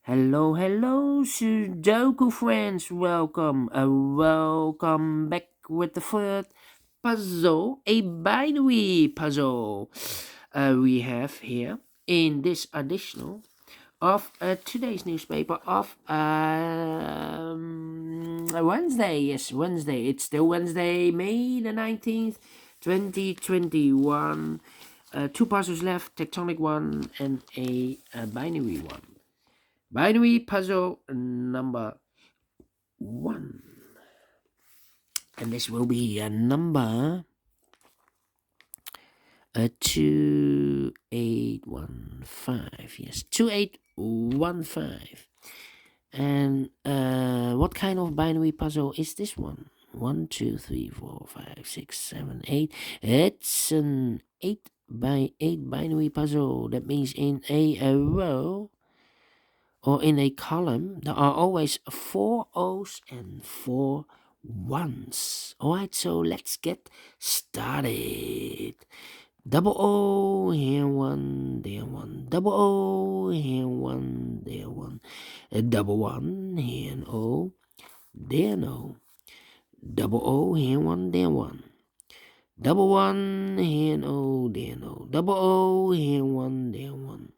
Hello, hello, Sudoku friends. Welcome back with the third puzzle, a binary puzzle. We have here in this additional of today's newspaper of Wednesday. Yes, Wednesday. It's still Wednesday, May the 19th, 2021. Two puzzles left: tectonic one and a binary one. Binary puzzle number 1. And this will be a number 2815. Yes, 2815. And what kind of binary puzzle is this one? 1, 2, 3, 4, 5, 6, 7, 8. It's an 8 by 8 binary puzzle. That means in a row or in a column, there are always 4 O's and 4 1s. Alright, so let's get started. Double O, here one, there one. Double O, here one, there one. A double one, here an O, there no. Double O, here one, there one. Double one, here an O, there no. Double O, here one, there one.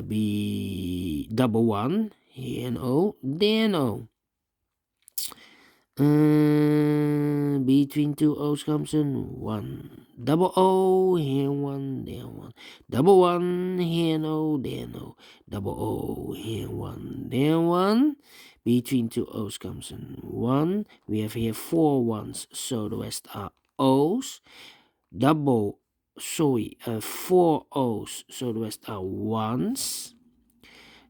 Be double one, here an O, there an O. Between two O's comes in one. Double O, here one, there one. Double one, here no, there no. Double O, here one, there one. Between two O's comes in one. We have here 4 ones, so the rest are O's. 4 O's, so the rest are ones.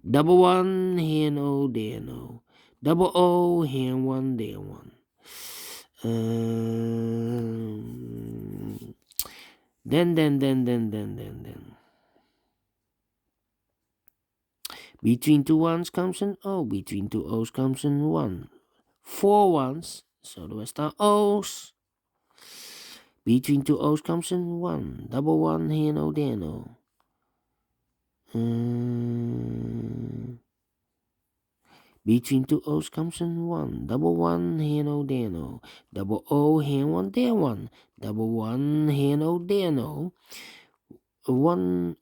Double one, here no, there no. Double O, here one, there one. Then. Between two ones comes an O. Between two O's comes an 1. 4 ones, so the rest are O's. Between two O's comes in 1. Double one, here no, there no. Between two O's comes in 1. Double one, here no, there no. Double O, here one, there one. Double one, here no, there no. 1,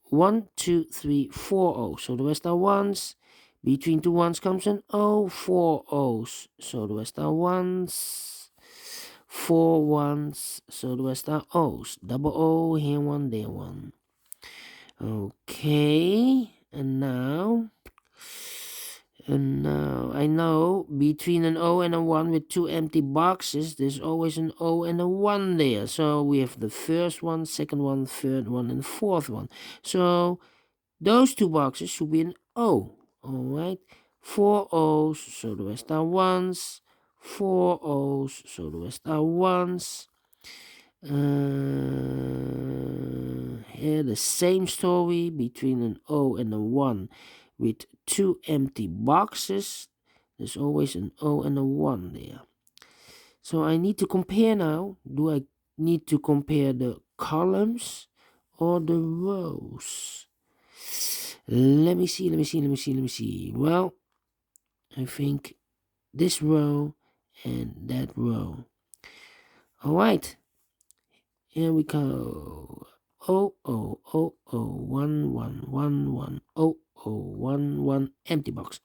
2, 3, 4 O's. So the rest are ones. Between two ones comes an O, 4 O's. So the rest are ones. 4 ones. So the rest are O's. Double O, here one, there one. Okay, and now I know between an O and a 1 with 2 empty boxes, there's always an O and a 1 there. So we have the first one, second one, third one, and fourth one. So those 2 boxes should be an O. Alright, 4 O's, so the rest are 1s. 4 O's, so the rest are 1s. Here the same story between an O and a 1 with 2 empty boxes. There's always an O and a 1 there. So I need to compare now. Do I need to compare the columns or the rows? Let me see. Well, I think this row and that row. Alright, here we go. 1, 1, empty box.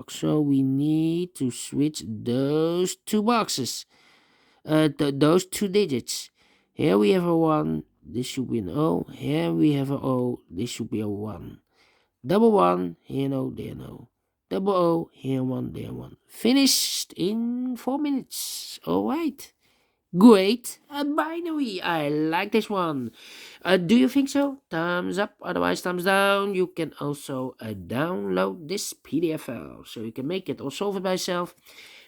So we need to switch those 2 boxes, those 2 digits. Here we have a 1, this should be an O. Here we have a O, this should be a 1. Double 1, here no, there no. Double O, here 1, there 1. Finished in 4 minutes. Alright. Great, a binary. I like this one. Do you think so? Thumbs up, otherwise thumbs down. You can also download this PDF file so you can make it or solve it by yourself.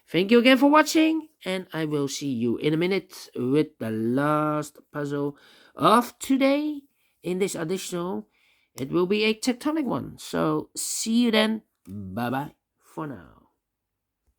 Thank you again for watching, and I will see you in a minute with the last puzzle of today in this additional. It will be a tectonic one. So see you then. Bye bye for now.